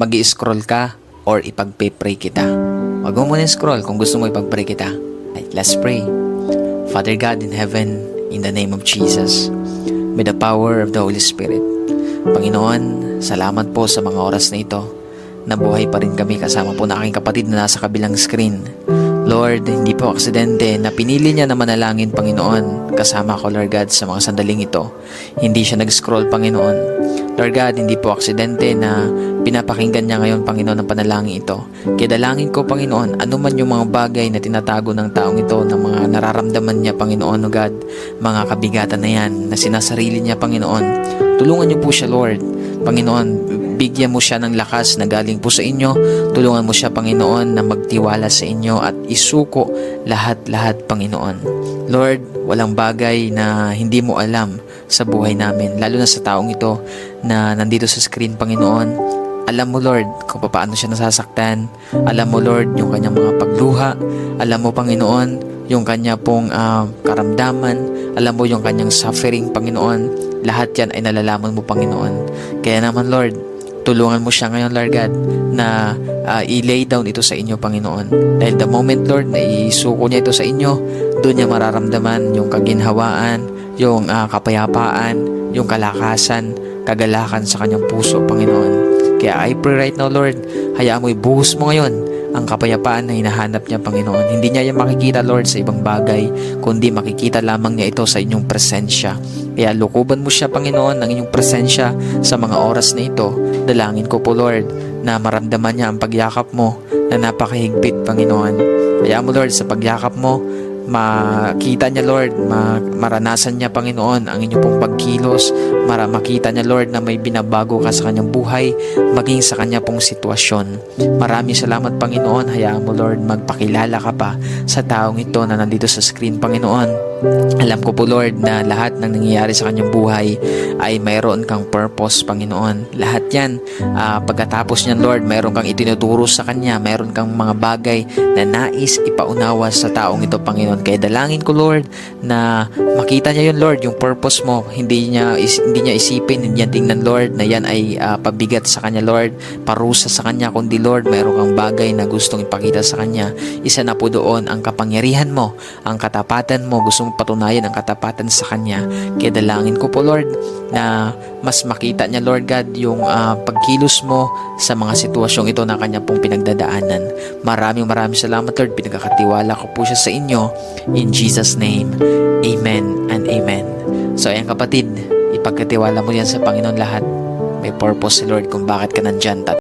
mag-i-scroll ka or ipagpe-pray kita. Wag mo muna scroll kung gusto mo ipag-pray kita. Right, let's pray. Father God in heaven, in the name of Jesus, with the power of the Holy Spirit, Panginoon, salamat po sa mga oras na ito. Nabuhay pa rin kami kasama po na aking kapatid na nasa kabilang screen. Lord, hindi po aksidente na pinili niya na manalangin, Panginoon, kasama ko, Lord God, sa mga sandaling ito. Hindi siya nag-scroll, Panginoon. Lord God, hindi po aksidente na pinapakinggan niya ngayon, Panginoon, ang panalangin ito. Kaya dalangin ko, Panginoon, anuman yung mga bagay na tinatago ng taong ito, ng mga nararamdaman niya, Panginoon, God, mga kabigatan na yan, na sinasarili niya, Panginoon. Tulungan niyo po siya, Lord. Panginoon, bigyan mo siya ng lakas na galing po sa inyo. Tulungan mo siya, Panginoon, na magtiwala sa inyo at isuko lahat-lahat, Panginoon. Lord, walang bagay na hindi mo alam sa buhay namin, lalo na sa taong ito na nandito sa screen, Panginoon. Alam mo, Lord, kung paano siya nasasaktan. Alam mo, Lord, yung kanyang mga pagluha. Alam mo, Panginoon, yung kanya pong karamdaman. Alam mo yung kanyang suffering, Panginoon. Lahat yan ay nalalaman mo, Panginoon. Kaya naman, Lord, tulungan mo siya ngayon, Lord God, na i-lay down ito sa inyo, Panginoon. Dahil the moment, Lord, na isuko niya ito sa inyo, doon niya mararamdaman yung kaginhawaan, yung kapayapaan, yung kalakasan, kagalakan sa kanyang puso, Panginoon. Kaya I pray right now, Lord, hayaan mo ibuhos mo ngayon ang kapayapaan na hinahanap niya, Panginoon. Hindi niya yan makikita, Lord, sa ibang bagay, kundi makikita lamang niya ito sa inyong presensya. Kaya lukuban mo siya, Panginoon, ng inyong presensya sa mga oras na ito. Dalangin ko po, Lord, na maramdaman niya ang pagyakap mo na napakahigpit, Panginoon. Hayaan mo, Lord, sa pagyakap mo, makita niya, Lord, maranasan niya, Panginoon, ang inyong pong pagkilos, makita niya, Lord, na may binabago ka sa kanyang buhay, maging sa kanya pong sitwasyon. Maraming salamat, Panginoon. Hayaan mo, Lord, magpakilala ka pa sa taong ito na nandito sa screen, Panginoon. Alam ko po, Lord, na lahat ng nangyayari sa kanyang buhay ay mayroon kang purpose, Panginoon. Lahat yan, pagkatapos niyan, Lord, mayroon kang itinuturo sa kanya, mayroon kang mga bagay na nais ipaunawa sa taong ito, Panginoon. Kaya dalangin ko, Lord, na makita niya yun, Lord, yung purpose mo. Hindi niya isipin, hindi niya tingnan, Lord, na yan ay pabigat sa kanya, Lord, parusa sa kanya, kundi, Lord, mayroon kang bagay na gustong ipakita sa kanya. Isa na po doon ang kapangyarihan mo, ang katapatan mo, gustong patunayan ang katapatan sa kanya. Kaya dalangin ko po, Lord, na mas makita niya, Lord God, yung pagkilos mo sa mga sitwasyong ito na kanya pong pinagdadaanan. Maraming salamat, Lord. Pinagkakatiwala ko po siya sa inyo. In Jesus' name, Amen and Amen. So ayan, kapatid, ipagkatiwala mo yan sa Panginoon lahat. May purpose si Lord kung bakit ka nandyan.